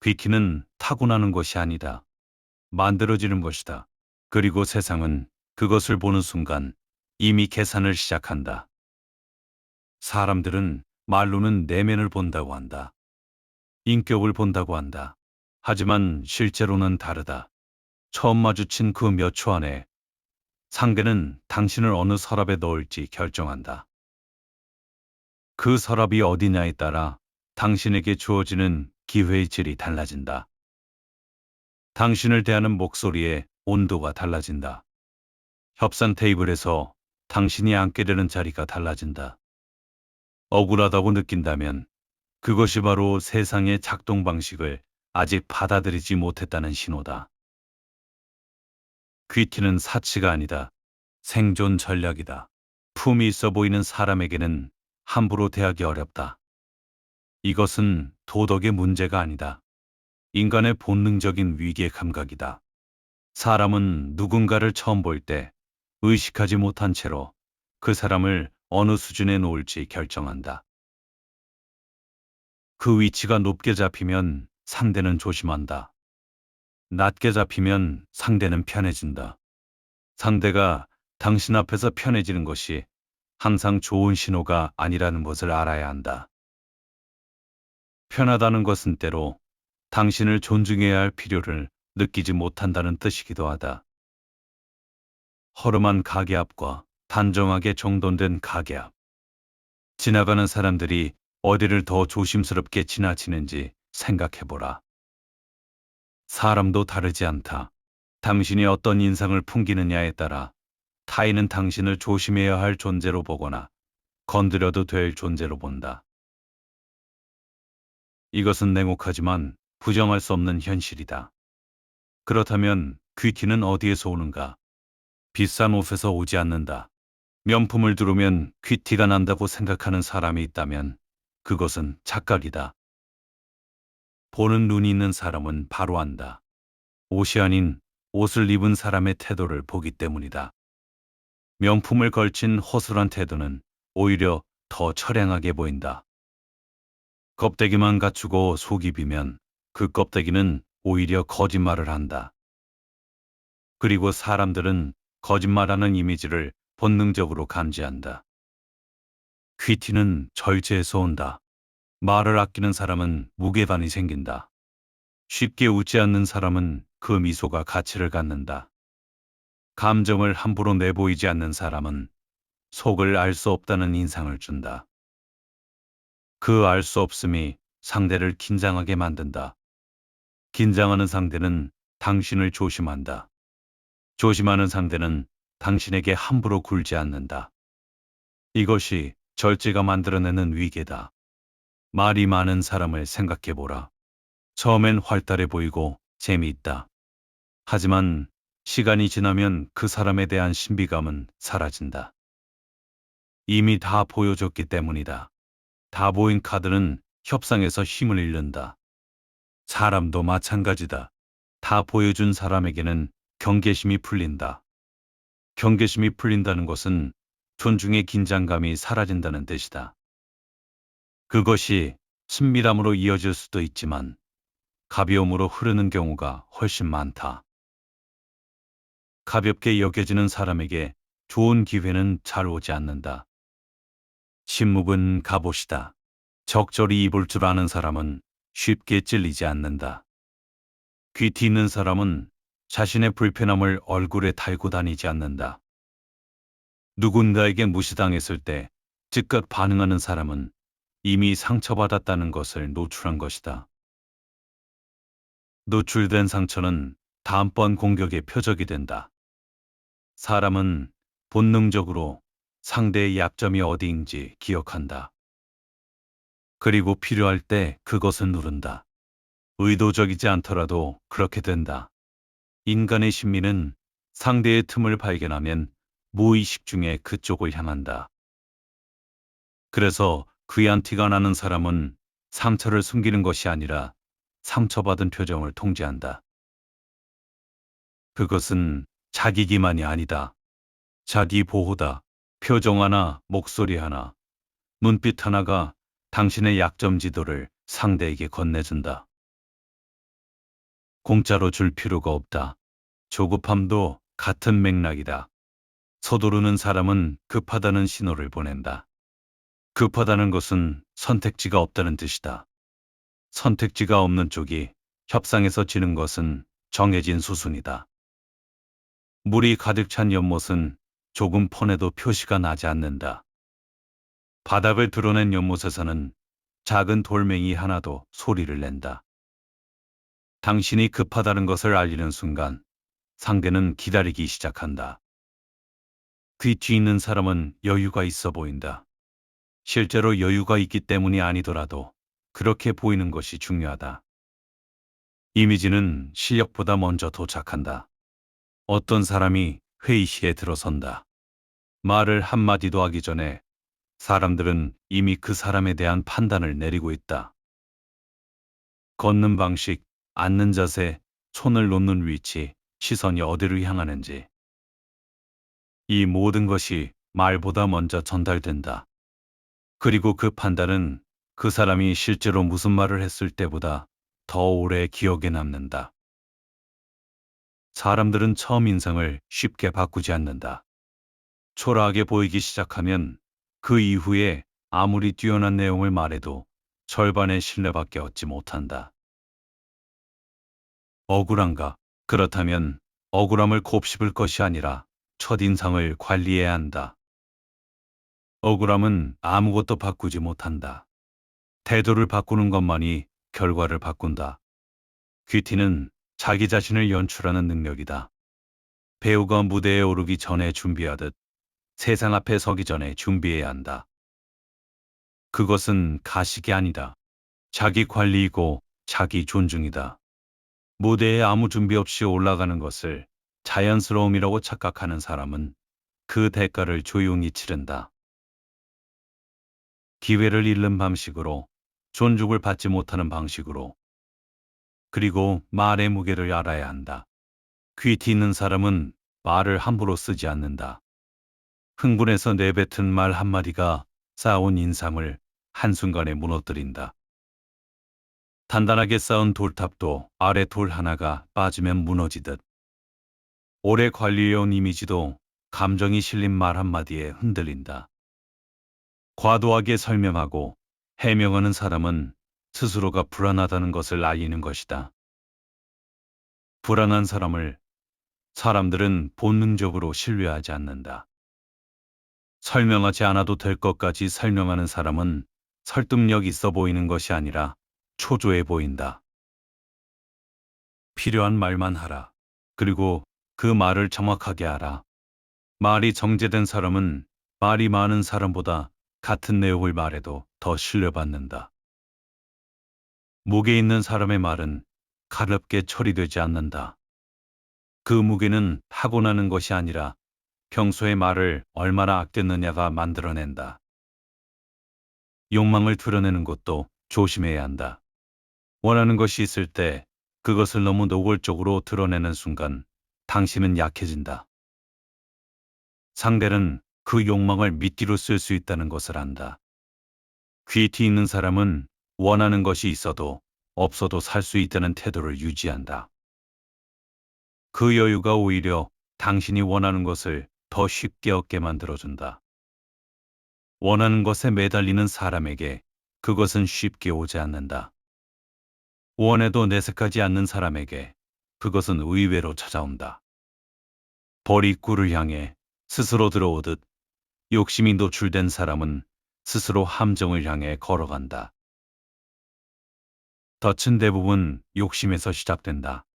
귀키는 타고나는 것이 아니다. 만들어지는 것이다. 그리고 세상은 그것을 보는 순간 이미 계산을 시작한다. 사람들은 말로는 내면을 본다고 한다. 인격을 본다고 한다. 하지만 실제로는 다르다. 처음 마주친 그 몇 초 안에 상대는 당신을 어느 서랍에 넣을지 결정한다. 그 서랍이 어디냐에 따라 당신에게 주어지는 기회의 질이 달라진다. 당신을 대하는 목소리의 온도가 달라진다. 협상 테이블에서 당신이 앉게 되는 자리가 달라진다. 억울하다고 느낀다면 그것이 바로 세상의 작동 방식을 아직 받아들이지 못했다는 신호다. 귀티는 사치가 아니다. 생존 전략이다. 품이 있어 보이는 사람에게는 함부로 대하기 어렵다. 이것은 도덕의 문제가 아니다. 인간의 본능적인 위기의 감각이다. 사람은 누군가를 처음 볼 때 의식하지 못한 채로 그 사람을 어느 수준에 놓을지 결정한다. 그 위치가 높게 잡히면 상대는 조심한다. 낮게 잡히면 상대는 편해진다. 상대가 당신 앞에서 편해지는 것이 항상 좋은 신호가 아니라는 것을 알아야 한다. 편하다는 것은 때로 당신을 존중해야 할 필요를 느끼지 못한다는 뜻이기도 하다. 허름한 가게 앞과 단정하게 정돈된 가게 앞. 지나가는 사람들이 어디를 더 조심스럽게 지나치는지 생각해보라. 사람도 다르지 않다. 당신이 어떤 인상을 풍기느냐에 따라 타인은 당신을 조심해야 할 존재로 보거나 건드려도 될 존재로 본다. 이것은 냉혹하지만 부정할 수 없는 현실이다. 그렇다면 귀티는 어디에서 오는가? 비싼 옷에서 오지 않는다. 명품을 두르면 귀티가 난다고 생각하는 사람이 있다면 그것은 착각이다. 보는 눈이 있는 사람은 바로 안다. 옷이 아닌 옷을 입은 사람의 태도를 보기 때문이다. 명품을 걸친 허술한 태도는 오히려 더 처량하게 보인다. 껍데기만 갖추고 속이 비면 그 껍데기는 오히려 거짓말을 한다. 그리고 사람들은 거짓말하는 이미지를 본능적으로 감지한다. 퀴티는 절제에서 온다. 말을 아끼는 사람은 무게반이 생긴다. 쉽게 웃지 않는 사람은 그 미소가 가치를 갖는다. 감정을 함부로 내보이지 않는 사람은 속을 알 수 없다는 인상을 준다. 그 알 수 없음이 상대를 긴장하게 만든다. 긴장하는 상대는 당신을 조심한다. 조심하는 상대는 당신에게 함부로 굴지 않는다. 이것이 절제가 만들어내는 위계다. 말이 많은 사람을 생각해보라. 처음엔 활달해 보이고 재미있다. 하지만 시간이 지나면 그 사람에 대한 신비감은 사라진다. 이미 다 보여줬기 때문이다. 다 보인 카드는 협상에서 힘을 잃는다. 사람도 마찬가지다. 다 보여준 사람에게는 경계심이 풀린다. 경계심이 풀린다는 것은 존중의 긴장감이 사라진다는 뜻이다. 그것이 친밀함으로 이어질 수도 있지만 가벼움으로 흐르는 경우가 훨씬 많다. 가볍게 여겨지는 사람에게 좋은 기회는 잘 오지 않는다. 침묵은 갑옷이다. 적절히 입을 줄 아는 사람은 쉽게 찔리지 않는다. 귀티 있는 사람은 자신의 불편함을 얼굴에 달고 다니지 않는다. 누군가에게 무시당했을 때 즉각 반응하는 사람은 이미 상처받았다는 것을 노출한 것이다. 노출된 상처는 다음번 공격의 표적이 된다. 사람은 본능적으로 상대의 약점이 어디인지 기억한다. 그리고 필요할 때 그것을 누른다. 의도적이지 않더라도 그렇게 된다. 인간의 심리는 상대의 틈을 발견하면 무의식 중에 그쪽을 향한다. 그래서 귀한 티가 나는 사람은 상처를 숨기는 것이 아니라 상처받은 표정을 통제한다. 그것은 자기 기만이 아니다. 자기 보호다. 표정 하나, 목소리 하나, 눈빛 하나가 당신의 약점 지도를 상대에게 건네준다. 공짜로 줄 필요가 없다. 조급함도 같은 맥락이다. 서두르는 사람은 급하다는 신호를 보낸다. 급하다는 것은 선택지가 없다는 뜻이다. 선택지가 없는 쪽이 협상에서 지는 것은 정해진 수순이다. 물이 가득 찬 연못은 조금 퍼내도 표시가 나지 않는다. 바닥을 드러낸 연못에서는 작은 돌멩이 하나도 소리를 낸다. 당신이 급하다는 것을 알리는 순간 상대는 기다리기 시작한다. 귀 뒤 있는 사람은 여유가 있어 보인다. 실제로 여유가 있기 때문이 아니더라도 그렇게 보이는 것이 중요하다. 이미지는 실력보다 먼저 도착한다. 어떤 사람이 회의실에 들어선다. 말을 한마디도 하기 전에 사람들은 이미 그 사람에 대한 판단을 내리고 있다. 걷는 방식, 앉는 자세, 손을 놓는 위치, 시선이 어디로 향하는지. 이 모든 것이 말보다 먼저 전달된다. 그리고 그 판단은 그 사람이 실제로 무슨 말을 했을 때보다 더 오래 기억에 남는다. 사람들은 처음 인상을 쉽게 바꾸지 않는다. 초라하게 보이기 시작하면 그 이후에 아무리 뛰어난 내용을 말해도 절반의 신뢰밖에 얻지 못한다. 억울한가? 그렇다면 억울함을 곱씹을 것이 아니라 첫인상을 관리해야 한다. 억울함은 아무것도 바꾸지 못한다. 태도를 바꾸는 것만이 결과를 바꾼다. 귀티는 자기 자신을 연출하는 능력이다. 배우가 무대에 오르기 전에 준비하듯 세상 앞에 서기 전에 준비해야 한다. 그것은 가식이 아니다. 자기 관리이고 자기 존중이다. 무대에 아무 준비 없이 올라가는 것을 자연스러움이라고 착각하는 사람은 그 대가를 조용히 치른다. 기회를 잃는 방식으로, 존중을 받지 못하는 방식으로, 그리고 말의 무게를 알아야 한다. 귀티 있는 사람은 말을 함부로 쓰지 않는다. 흥분해서 내뱉은 말 한마디가 쌓아온 인상을 한순간에 무너뜨린다. 단단하게 쌓은 돌탑도 아래 돌 하나가 빠지면 무너지듯 오래 관리해온 이미지도 감정이 실린 말 한마디에 흔들린다. 과도하게 설명하고 해명하는 사람은 스스로가 불안하다는 것을 알리는 것이다. 불안한 사람들은 본능적으로 신뢰하지 않는다. 설명하지 않아도 될 것까지 설명하는 사람은 설득력 있어 보이는 것이 아니라 초조해 보인다. 필요한 말만 하라. 그리고 그 말을 정확하게 하라. 말이 정제된 사람은 말이 많은 사람보다 같은 내용을 말해도 더 신뢰받는다. 무게 있는 사람의 말은 가볍게 처리되지 않는다. 그 무게는 타고나는 것이 아니라 평소에 말을 얼마나 아꼈느냐가 만들어낸다. 욕망을 드러내는 것도 조심해야 한다. 원하는 것이 있을 때 그것을 너무 노골적으로 드러내는 순간 당신은 약해진다. 상대는 그 욕망을 미끼로 쓸 수 있다는 것을 안다. 귀티 있는 사람은 원하는 것이 있어도 없어도 살 수 있다는 태도를 유지한다. 그 여유가 오히려 당신이 원하는 것을 더 쉽게 얻게 만들어준다. 원하는 것에 매달리는 사람에게 그것은 쉽게 오지 않는다. 원해도 내색하지 않는 사람에게 그것은 의외로 찾아온다. 벌이 꿀을 향해 스스로 들어오듯 욕심이 노출된 사람은 스스로 함정을 향해 걸어간다. 덫은 대부분 욕심에서 시작된다.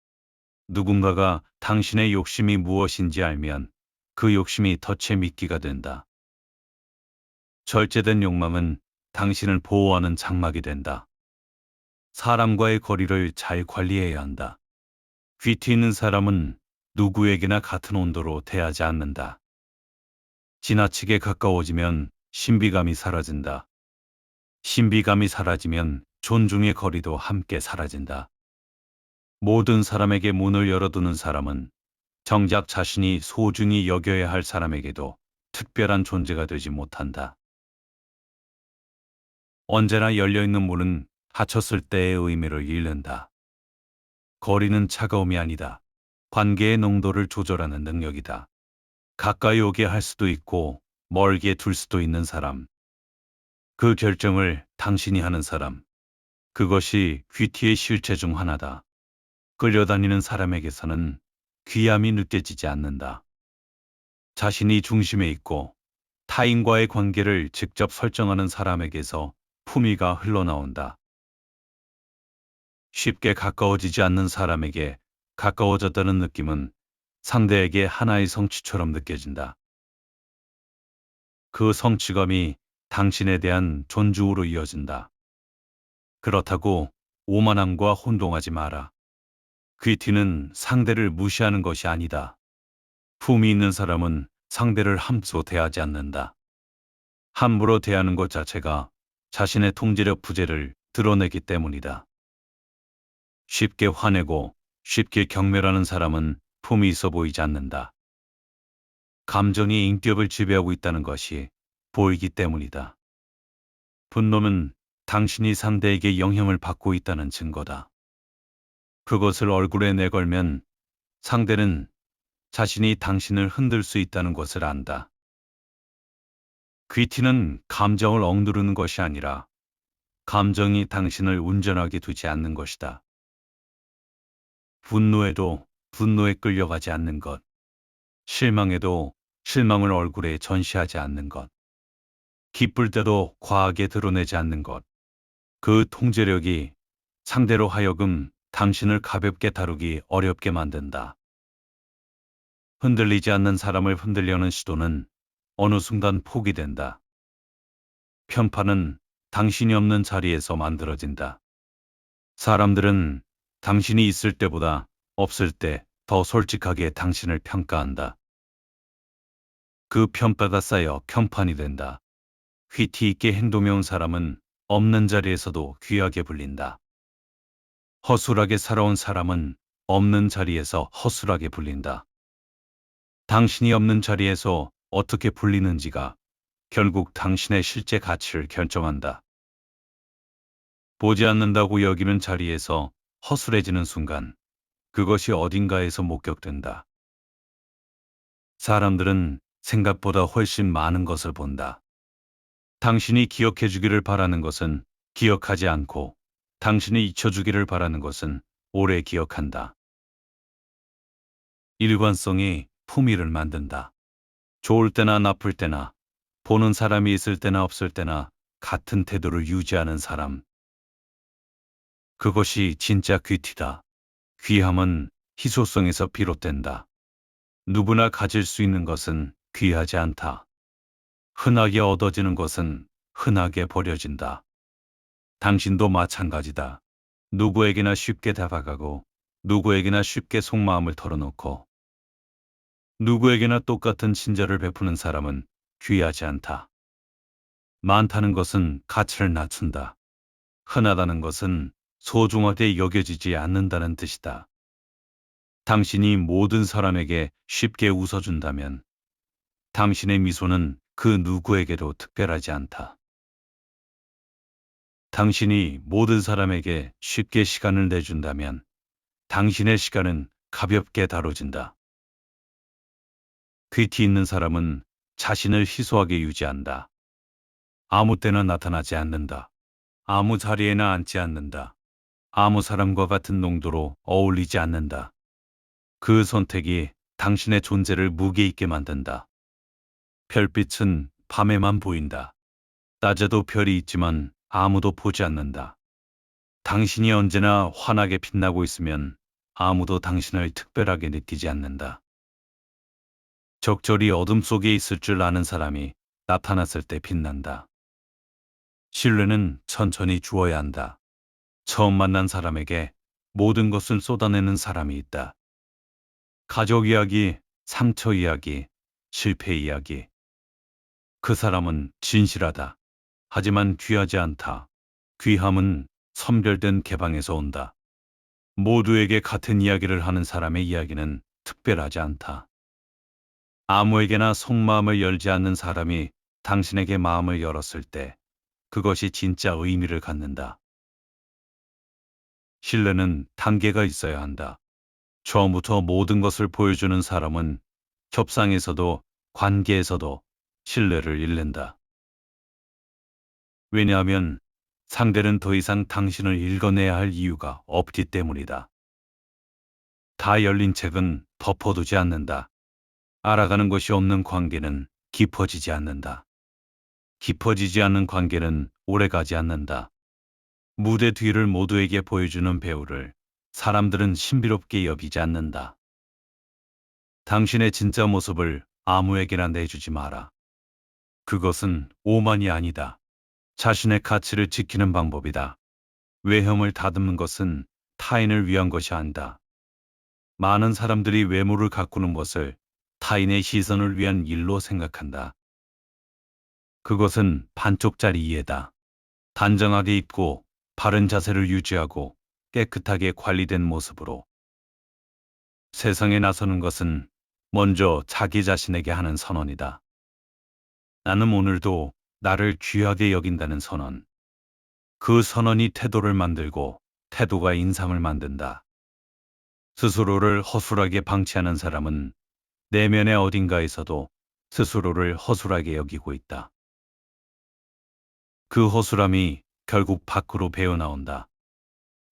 누군가가 당신의 욕심이 무엇인지 알면 그 욕심이 덫의 미끼가 된다. 절제된 욕망은 당신을 보호하는 장막이 된다. 사람과의 거리를 잘 관리해야 한다. 귀티 있는 사람은 누구에게나 같은 온도로 대하지 않는다. 지나치게 가까워지면 신비감이 사라진다. 신비감이 사라지면 존중의 거리도 함께 사라진다. 모든 사람에게 문을 열어두는 사람은 정작 자신이 소중히 여겨야 할 사람에게도 특별한 존재가 되지 못한다. 언제나 열려있는 문은 닫혔을 때의 의미를 잃는다. 거리는 차가움이 아니다. 관계의 농도를 조절하는 능력이다. 가까이 오게 할 수도 있고 멀게 둘 수도 있는 사람. 그 결정을 당신이 하는 사람. 그것이 귀티의 실체 중 하나다. 끌려다니는 사람에게서는 귀함이 느껴지지 않는다. 자신이 중심에 있고 타인과의 관계를 직접 설정하는 사람에게서 품위가 흘러나온다. 쉽게 가까워지지 않는 사람에게 가까워졌다는 느낌은 상대에게 하나의 성취처럼 느껴진다. 그 성취감이 당신에 대한 존중으로 이어진다. 그렇다고 오만함과 혼동하지 마라. 귀티는 상대를 무시하는 것이 아니다. 품이 있는 사람은 상대를 함부로 대하지 않는다. 함부로 대하는 것 자체가 자신의 통제력 부재를 드러내기 때문이다. 쉽게 화내고 쉽게 경멸하는 사람은 품이 있어 보이지 않는다. 감정이 인격을 지배하고 있다는 것이 보이기 때문이다. 분노는 당신이 상대에게 영향을 받고 있다는 증거다. 그것을 얼굴에 내걸면 상대는 자신이 당신을 흔들 수 있다는 것을 안다. 귀티는 감정을 억누르는 것이 아니라 감정이 당신을 운전하게 두지 않는 것이다. 분노해도 분노에 끌려가지 않는 것. 실망해도 실망을 얼굴에 전시하지 않는 것. 기쁠 때도 과하게 드러내지 않는 것. 그 통제력이 상대로 하여금 당신을 가볍게 다루기 어렵게 만든다. 흔들리지 않는 사람을 흔들려는 시도는 어느 순간 포기된다. 편파는 당신이 없는 자리에서 만들어진다. 사람들은 당신이 있을 때보다 없을 때 더 솔직하게 당신을 평가한다. 그 편파가 쌓여 평판이 된다. 휘티 있게 행동해온 사람은 없는 자리에서도 귀하게 불린다. 허술하게 살아온 사람은 없는 자리에서 허술하게 불린다. 당신이 없는 자리에서 어떻게 불리는지가 결국 당신의 실제 가치를 결정한다. 보지 않는다고 여기는 자리에서 허술해지는 순간 그것이 어딘가에서 목격된다. 사람들은 생각보다 훨씬 많은 것을 본다. 당신이 기억해 주기를 바라는 것은 기억하지 않고 당신이 잊혀주기를 바라는 것은 오래 기억한다. 일관성이 품위를 만든다. 좋을 때나 나쁠 때나 보는 사람이 있을 때나 없을 때나 같은 태도를 유지하는 사람. 그것이 진짜 귀티다. 귀함은 희소성에서 비롯된다. 누구나 가질 수 있는 것은 귀하지 않다. 흔하게 얻어지는 것은 흔하게 버려진다. 당신도 마찬가지다. 누구에게나 쉽게 다가가고 누구에게나 쉽게 속마음을 털어놓고 누구에게나 똑같은 친절을 베푸는 사람은 귀하지 않다. 많다는 것은 가치를 낮춘다. 흔하다는 것은 소중하게 여겨지지 않는다는 뜻이다. 당신이 모든 사람에게 쉽게 웃어준다면 당신의 미소는 그 누구에게도 특별하지 않다. 당신이 모든 사람에게 쉽게 시간을 내준다면 당신의 시간은 가볍게 다뤄진다. 귀티 있는 사람은 자신을 희소하게 유지한다. 아무 때나 나타나지 않는다. 아무 자리에나 앉지 않는다. 아무 사람과 같은 농도로 어울리지 않는다. 그 선택이 당신의 존재를 무게 있게 만든다. 별빛은 밤에만 보인다. 낮에도 별이 있지만 아무도 보지 않는다. 당신이 언제나 환하게 빛나고 있으면 아무도 당신을 특별하게 느끼지 않는다. 적절히 어둠 속에 있을 줄 아는 사람이 나타났을 때 빛난다. 신뢰는 천천히 주어야 한다. 처음 만난 사람에게 모든 것을 쏟아내는 사람이 있다. 가족 이야기, 상처 이야기, 실패 이야기. 그 사람은 진실하다. 하지만 귀하지 않다. 귀함은 선별된 개방에서 온다. 모두에게 같은 이야기를 하는 사람의 이야기는 특별하지 않다. 아무에게나 속마음을 열지 않는 사람이 당신에게 마음을 열었을 때 그것이 진짜 의미를 갖는다. 신뢰는 단계가 있어야 한다. 처음부터 모든 것을 보여주는 사람은 협상에서도 관계에서도 신뢰를 잃는다. 왜냐하면 상대는 더 이상 당신을 읽어내야 할 이유가 없기 때문이다. 다 열린 책은 덮어두지 않는다. 알아가는 것이 없는 관계는 깊어지지 않는다. 깊어지지 않는 관계는 오래가지 않는다. 무대 뒤를 모두에게 보여주는 배우를 사람들은 신비롭게 여기지 않는다. 당신의 진짜 모습을 아무에게나 내주지 마라. 그것은 오만이 아니다. 자신의 가치를 지키는 방법이다. 외형을 다듬는 것은 타인을 위한 것이 아니다. 많은 사람들이 외모를 가꾸는 것을 타인의 시선을 위한 일로 생각한다. 그것은 반쪽짜리 이해다. 단정하게 입고 바른 자세를 유지하고 깨끗하게 관리된 모습으로 세상에 나서는 것은 먼저 자기 자신에게 하는 선언이다. 나는 오늘도 나를 귀하게 여긴다는 선언. 그 선언이 태도를 만들고 태도가 인상을 만든다. 스스로를 허술하게 방치하는 사람은 내면의 어딘가에서도 스스로를 허술하게 여기고 있다. 그 허술함이 결국 밖으로 배어나온다.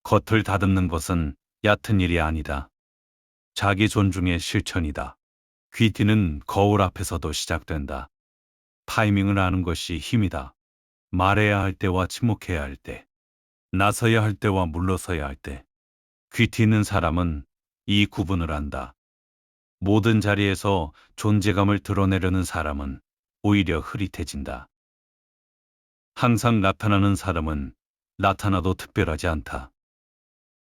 겉을 다듬는 것은 얕은 일이 아니다. 자기 존중의 실천이다. 귀티는 거울 앞에서도 시작된다. 타이밍을 아는 것이 힘이다. 말해야 할 때와 침묵해야 할 때, 나서야 할 때와 물러서야 할 때. 귀티 있는 사람은 이 구분을 안다. 모든 자리에서 존재감을 드러내려는 사람은 오히려 흐릿해진다. 항상 나타나는 사람은 나타나도 특별하지 않다.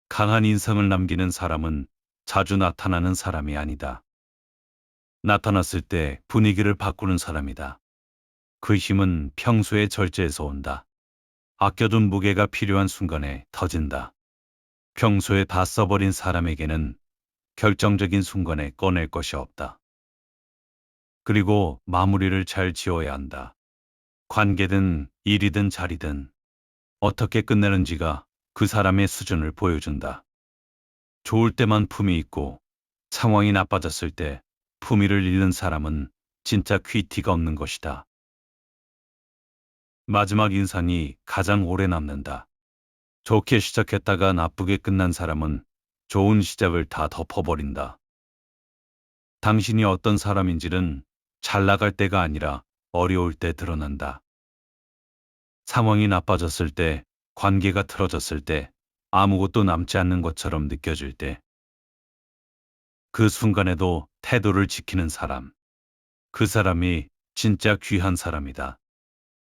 강한 인상을 남기는 사람은 자주 나타나는 사람이 아니다. 나타났을 때 분위기를 바꾸는 사람이다. 그 힘은 평소의 절제에서 온다. 아껴둔 무게가 필요한 순간에 터진다. 평소에 다 써버린 사람에게는 결정적인 순간에 꺼낼 것이 없다. 그리고 마무리를 잘 지어야 한다. 관계든 일이든 자리든 어떻게 끝내는지가 그 사람의 수준을 보여준다. 좋을 때만 품이 있고 상황이 나빠졌을 때 품위를 잃는 사람은 진짜 퀴티가 없는 것이다. 마지막 인상이 가장 오래 남는다. 좋게 시작했다가 나쁘게 끝난 사람은 좋은 시작을 다 덮어버린다. 당신이 어떤 사람인지는 잘 나갈 때가 아니라 어려울 때 드러난다. 상황이 나빠졌을 때, 관계가 틀어졌을 때, 아무것도 남지 않는 것처럼 느껴질 때, 그 순간에도 태도를 지키는 사람, 그 사람이 진짜 귀한 사람이다.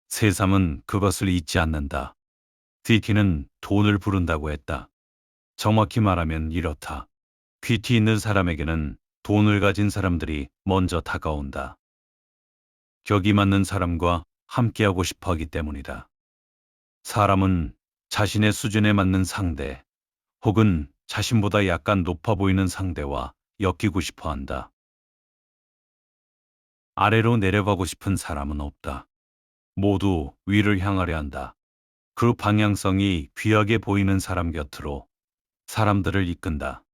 세상은 그것을 잊지 않는다. 귀티는 돈을 부른다고 했다. 정확히 말하면 이렇다. 귀티 있는 사람에게는 돈을 가진 사람들이 먼저 다가온다. 격이 맞는 사람과 함께하고 싶어 하기 때문이다. 사람은 자신의 수준에 맞는 상대, 혹은 자신보다 약간 높아 보이는 상대와 엮이고 싶어 한다. 아래로 내려가고 싶은 사람은 없다. 모두 위를 향하려 한다. 그 방향성이 귀하게 보이는 사람 곁으로 사람들을 이끈다.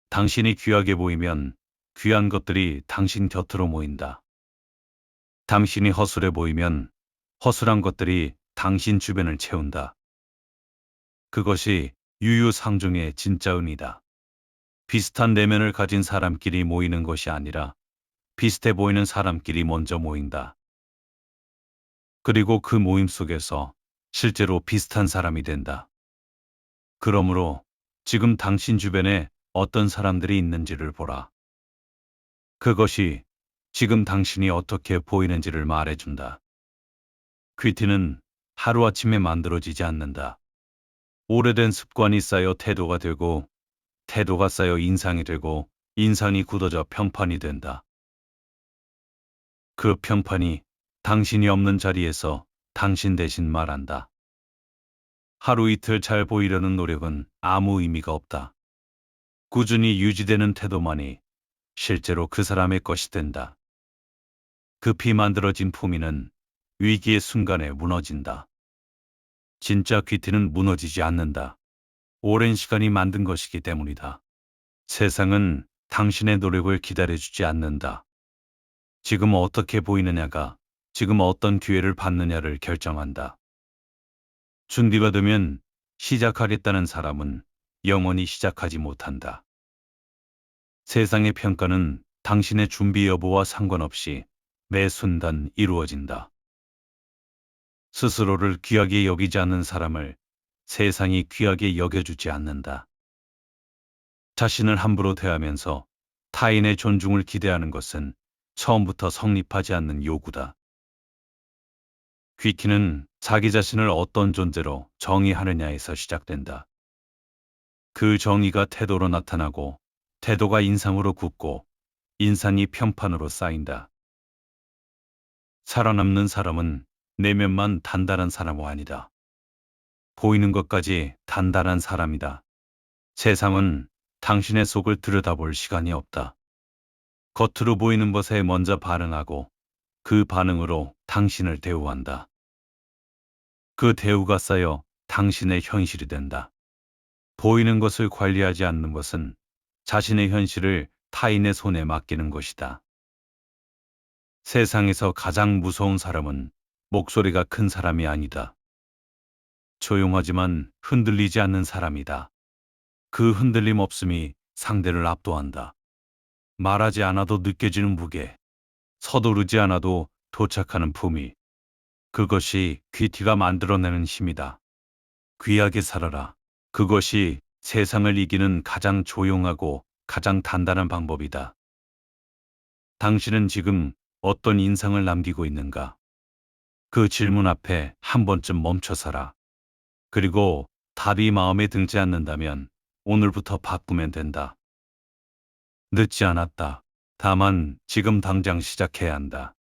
당신이 귀하게 보이면 귀한 것들이 당신 곁으로 모인다. 당신이 허술해 보이면 허술한 것들이 당신 주변을 채운다. 그것이 유유상종의 진짜 의미다. 비슷한 내면을 가진 사람끼리 모이는 것이 아니라 비슷해 보이는 사람끼리 먼저 모인다. 그리고 그 모임 속에서 실제로 비슷한 사람이 된다. 그러므로 지금 당신 주변에 어떤 사람들이 있는지를 보라. 그것이 지금 당신이 어떻게 보이는지를 말해준다. 퀴티는 하루아침에 만들어지지 않는다. 오래된 습관이 쌓여 태도가 되고, 태도가 쌓여 인상이 되고, 인상이 굳어져 평판이 된다. 그 평판이 당신이 없는 자리에서 당신 대신 말한다. 하루 이틀 잘 보이려는 노력은 아무 의미가 없다. 꾸준히 유지되는 태도만이 실제로 그 사람의 것이 된다. 급히 만들어진 품위는 위기의 순간에 무너진다. 진짜 귀티는 무너지지 않는다. 오랜 시간이 만든 것이기 때문이다. 세상은 당신의 노력을 기다려주지 않는다. 지금 어떻게 보이느냐가 지금 어떤 기회를 받느냐를 결정한다. 준비가 되면 시작하겠다는 사람은 영원히 시작하지 못한다. 세상의 평가는 당신의 준비 여부와 상관없이 매 순간 이루어진다. 스스로를 귀하게 여기지 않는 사람을 세상이 귀하게 여겨주지 않는다. 자신을 함부로 대하면서 타인의 존중을 기대하는 것은 처음부터 성립하지 않는 요구다. 귀키는 자기 자신을 어떤 존재로 정의하느냐에서 시작된다. 그 정의가 태도로 나타나고 태도가 인상으로 굳고 인상이 평판으로 쌓인다. 살아남는 사람은 내면만 단단한 사람이 아니다. 보이는 것까지 단단한 사람이다. 세상은 당신의 속을 들여다볼 시간이 없다. 겉으로 보이는 것에 먼저 반응하고 그 반응으로 당신을 대우한다. 그 대우가 쌓여 당신의 현실이 된다. 보이는 것을 관리하지 않는 것은 자신의 현실을 타인의 손에 맡기는 것이다. 세상에서 가장 무서운 사람은 목소리가 큰 사람이 아니다. 조용하지만 흔들리지 않는 사람이다. 그 흔들림 없음이 상대를 압도한다. 말하지 않아도 느껴지는 무게, 서두르지 않아도 도착하는 품위. 그것이 귀티가 만들어내는 힘이다. 귀하게 살아라. 그것이 세상을 이기는 가장 조용하고 가장 단단한 방법이다. 당신은 지금 어떤 인상을 남기고 있는가? 그 질문 앞에 한 번쯤 멈춰서라. 그리고 답이 마음에 들지 않는다면 오늘부터 바꾸면 된다. 늦지 않았다. 다만 지금 당장 시작해야 한다.